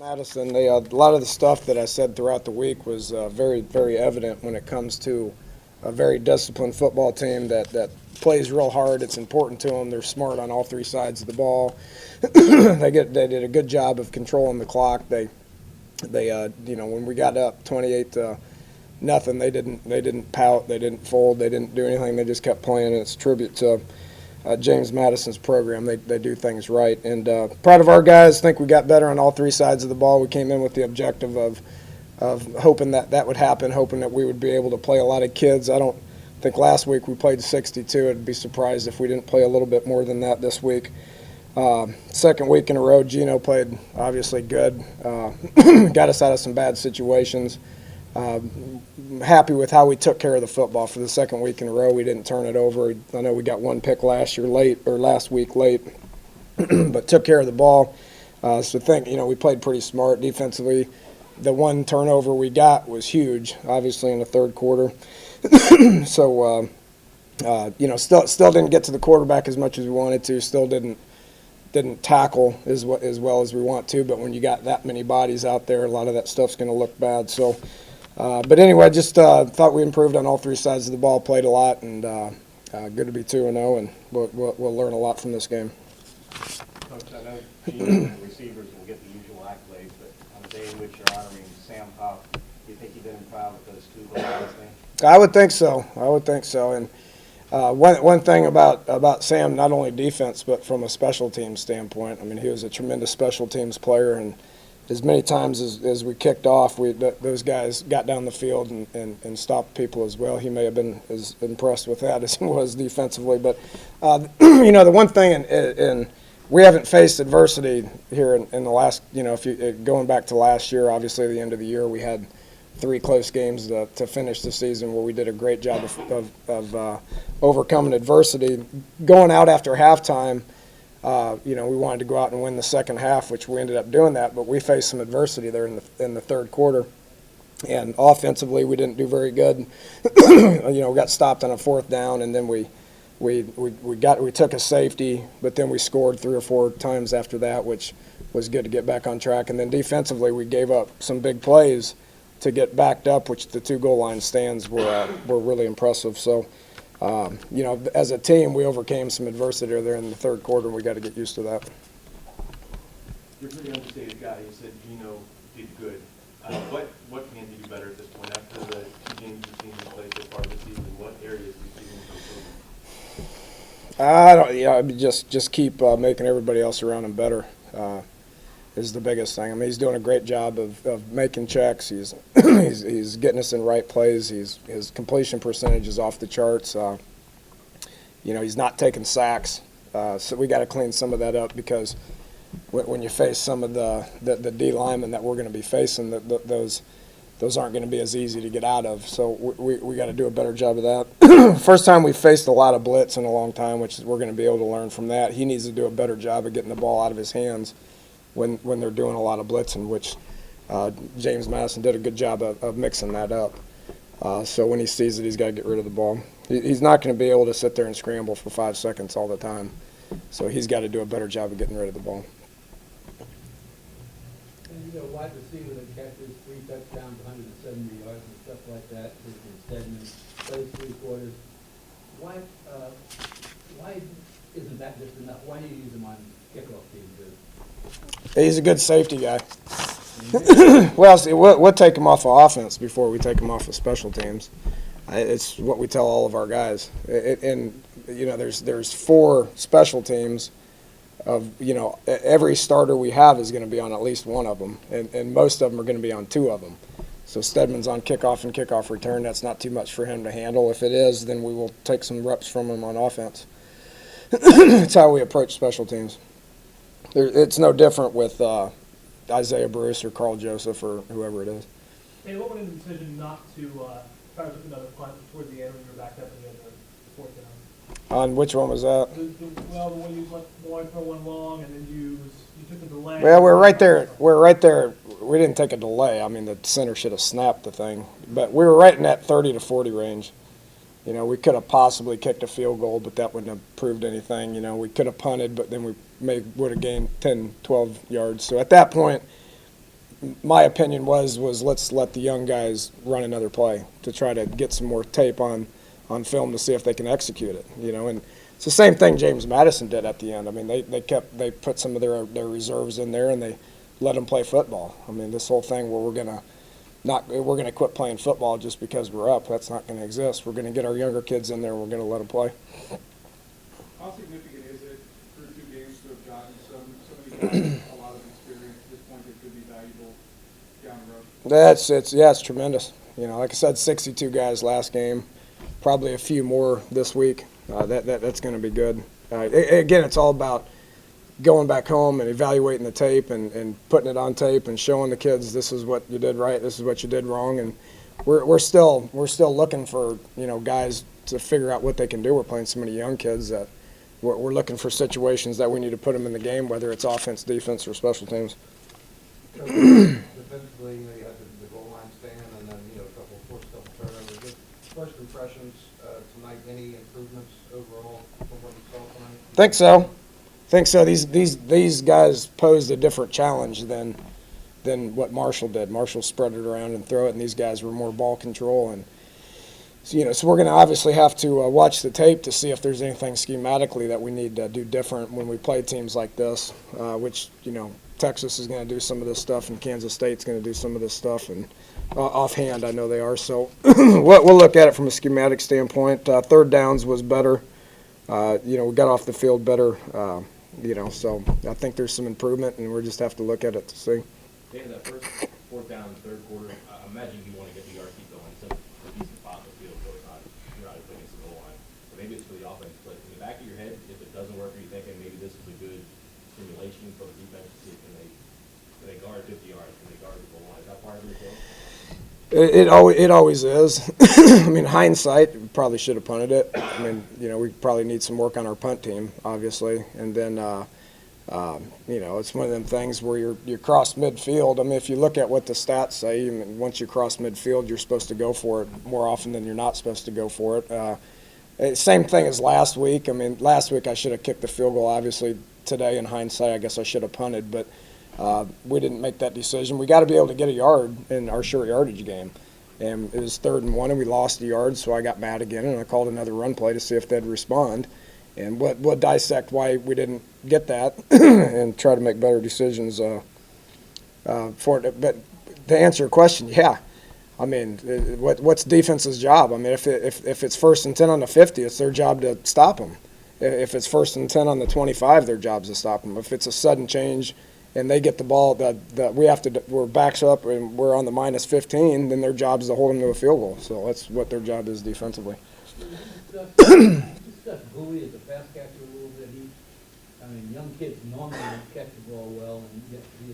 Madison, a lot of the stuff that I said throughout the week was very, very evident when it comes to a very disciplined football team that plays real hard. It's important to them. They're smart on all three sides of the ball. They did a good job of controlling the clock. They when we got up 28 to nothing, they didn't pout, they didn't fold, they didn't do anything. They just kept playing. And it's a tribute to James Madison's program. They do things right. And proud of our guys. Think we got better on all three sides of the ball. We came in with the objective of hoping that would happen, hoping that we would be able to play a lot of kids. I don't think last week we played 62. I'd be surprised if we didn't play a little bit more than that this week. Second week in a row, Gino played obviously good. Got us out of some bad situations. Happy with how we took care of the football for the second week in a row. We didn't turn it over. I know we got one pick last week late, but took care of the ball. So we played pretty smart defensively. The one turnover we got was huge, obviously in the third quarter. So still didn't get to the quarterback as much as we wanted to. Still didn't tackle as well as we want to. But when you got that many bodies out there, a lot of that stuff's going to look bad. So. But anyway, just thought we improved on all three sides of the ball, played a lot, and good to be 2-0, and we'll learn a lot from this game. Coach, I know the receivers will get the usual accolades, but on a day in which you're honoring Sam Huff, do you think you did him proud with those two goals? I would think so. And one thing about Sam, not only defense, but from a special teams standpoint, I mean, he was a tremendous special teams player, and as many times as we kicked off, those guys got down the field and stopped people as well. He may have been as impressed with that as he was defensively. But, the one thing, and we haven't faced adversity here in the last, going back to last year, obviously the end of the year, we had 3 close games to finish the season where we did a great job of overcoming adversity. Going out after halftime, we wanted to go out and win the second half, which we ended up doing that, but we faced some adversity there in the third quarter. And offensively, we didn't do very good. We got stopped on a fourth down, and then we took a safety, but then we scored 3 or 4 times after that, which was good to get back on track. And then defensively, we gave up some big plays to get backed up, which the 2 goal line stands were really impressive. So. As a team, we overcame some adversity there in the third quarter, and we got to get used to that. You're a pretty understated guy. You said Gino did good. What can you do better at this point after the 2 games you've seen him play so far this season? What areas do you see him improving? Just keep making everybody else around him better. Is the biggest thing. I mean, he's doing a great job of making checks. He's he's getting us in right plays. His completion percentage is off the charts. He's not taking sacks. So we got to clean some of that up, because when you face some of the D linemen that we're going to be facing, those aren't going to be as easy to get out of. So we got to do a better job of that. First time we've faced a lot of blitz in a long time, which we're going to be able to learn from that. He needs to do a better job of getting the ball out of his hands when they're doing a lot of blitzing, which James Madison did a good job of mixing that up. So when he sees it, he's got to get rid of the ball. He's not going to be able to sit there and scramble for 5 seconds all the time. So he's got to do a better job of getting rid of the ball. And you know, wide receiver that catches 3 touchdowns, 170 yards and stuff like that, Stedman plays 3 quarters. Why isn't that just enough? Why do you use him on kickoff teams? He's a good safety guy. Well, see, we'll take him off of offense before we take him off of special teams. It's what we tell all of our guys. There's 4 special teams. Every starter we have is going to be on at least one of them, and most of them are going to be on 2 of them. So Stedman's on kickoff and kickoff return. That's not too much for him to handle. If it is, then we will take some reps from him on offense. That's how we approach special teams. It's no different with Isaiah Bruce or Carl Joseph or whoever it is. Hey, what went into the decision not to try to took another punt toward the end when you were backed up in the 4th down? On which one was that? The one you wanted to throw one long, and then you took the delay. Well, we're right there. We didn't take a delay. I mean, the center should have snapped the thing, but we were right in that 30 to 40 range. We could have possibly kicked a field goal, but that wouldn't have proved anything. We could have punted, but then we would have gained 10, 12 yards. So at that point, my opinion was let's let the young guys run another play to try to get some more tape on film to see if they can execute it, and it's the same thing James Madison did at the end. I mean, they put some of their reserves in there and they let them play football. I mean, this whole thing where we're gonna quit playing football just because we're up, that's not gonna exist. We're gonna get our younger kids in there and we're gonna let them play. How significant is it through 2 games to have gotten somebody with a lot of experience at this point that could be valuable down the road? It's tremendous. Like I said, 62 guys last game, probably a few more this week. That's going to be good. Again, it's all about going back home and evaluating the tape and putting it on tape and showing the kids this is what you did right, this is what you did wrong, and we're still looking for guys to figure out what they can do. We're playing so many young kids that we're looking for situations that we need to put them in the game, whether it's offense, defense, or special teams. Defensively, you had the goal line stand and then, a couple of forced double turnovers. Just first impressions tonight, any improvements overall from what you saw tonight? Think so. These guys posed a different challenge than what Marshall did. Marshall spread it around and throw it, and these guys were more ball control. And so we're going to obviously have to watch the tape to see if there's anything schematically that we need to do different when we play teams like this, which Texas is going to do some of this stuff, and Kansas State's going to do some of this stuff, and offhand I know they are. So we'll look at it from a schematic standpoint. Third downs was better. We got off the field better. So I think there's some improvement, and we'll just have to look at it to see. Dan, that first 4th down, 3rd quarter, I imagine you want to get the yard keep going. It's a decent spot in the field, so you're not putting against the goal line. So maybe it's for the offense, but in the back of your head, if it doesn't work, are you thinking maybe this is a good simulation for the defense to see can they guard 50 yards, can they guard the goal line? Is that part of it as well? It always is. I mean, hindsight, we probably should have punted it. I mean, we probably need some work on our punt team, obviously. And then, it's one of them things where you're cross midfield. I mean, if you look at what the stats say, once you cross midfield, you're supposed to go for it more often than you're not supposed to go for it. Same thing as last week. I mean, last week I should have kicked the field goal. Obviously, today in hindsight, I guess I should have punted, but we didn't make that decision. We got to be able to get a yard in our short yardage game. And it was 3rd and 1, and we lost the yard, so I got mad again, and I called another run play to see if they'd respond. And we'll dissect why we didn't get that and try to make better decisions for it. But to answer your question, yeah. I mean, what's defense's job? I mean, if it's 1st and 10 on the 50, it's their job to stop them. If it's 1st and 10 on the 25, their job's to stop them. If it's a sudden change and they get the ball we're backs up and we're on the minus 15, then their job is to hold them to a field goal. So that's what their job is defensively. Discuss Bowie as a pass catcher a little bit. Young kids normally don't catch the ball well, and yet he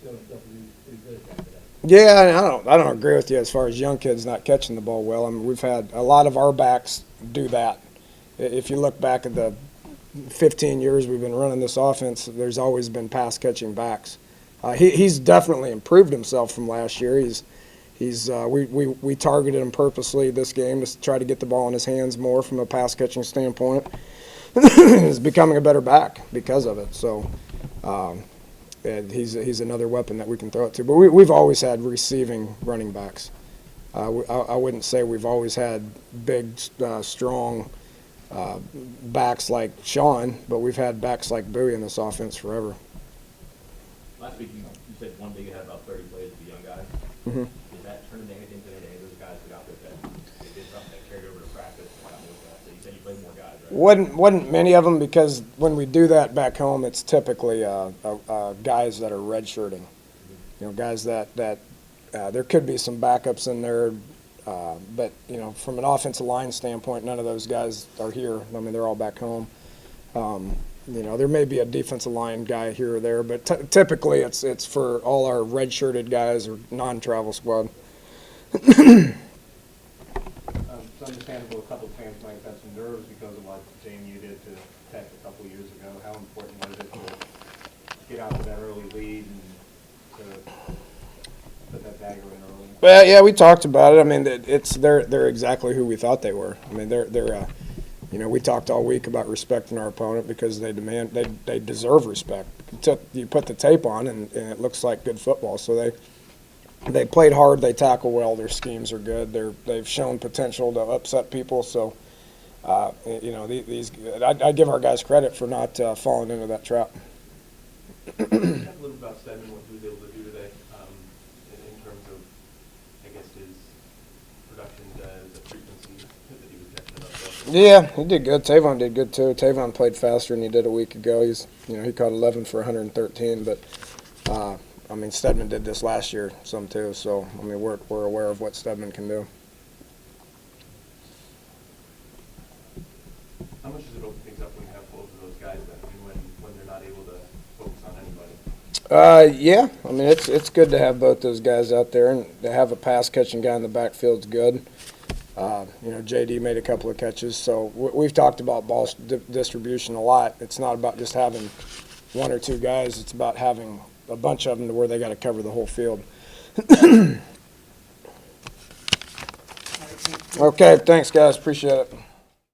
showed himself to be pretty good at that today. Yeah, I don't agree with you as far as young kids not catching the ball well. I mean, we've had a lot of our backs do that. If you look back at the 15 years we've been running this offense, there's always been pass-catching backs. He's definitely improved himself from last year. We targeted him purposely this game to try to get the ball in his hands more from a pass-catching standpoint. He's becoming a better back because of it. So and he's another weapon that we can throw it to. But we've always had receiving running backs. I wouldn't say we've always had big, strong backs like Sean, but we've had backs like Bowie in this offense forever. Last week you said one day you had about 30 plays with the young guys. Mm-hmm. Did that turn into anything today? Those guys that got there that they did something that carried over to practice and got more guys. So you said you played more guys, right? Wasn't many of them, because when we do that back home, it's typically guys that are redshirting. Guys that there could be some backups in there, but from an offensive line standpoint, none of those guys are here. I mean, they're all back home. There may be a defensive line guy here or there, but typically it's for all our redshirted guys or non-travel squad. It's understandable a couple of fans might have had some nerves because of what JMU did to Tech a couple of years ago. How important was it to get out to that early lead and to put that dagger in early? Well, yeah, we talked about it. I mean, they're exactly who we thought they were. I mean, we talked all week about respecting our opponent because they deserve respect. you put the tape on, and it looks like good football. So they played hard, they tackle well, their schemes are good. They've shown potential to upset people. So you know, I give our guys credit for not falling into that trap. Talk a little about Stedman, what he was able to do today, in terms of, I guess, his production, the frequency that he was catching up. Yeah, he did good. Tavon did good too. Tavon played faster than he did a week ago. He caught 11 for 113, but I mean, Stedman did this last year some too. So I mean, we're aware of what Stedman can do. How much does it open things up when you have both of those guys then, I mean, when they're not able to focus on anybody? Yeah, I mean, it's good to have both those guys out there, and to have a pass catching guy in the backfield's good. You know, JD made a couple of catches, so we've talked about ball distribution a lot. It's not about just having one or two guys; it's about having a bunch of them to where they got to cover the whole field. Okay, thanks guys, appreciate it.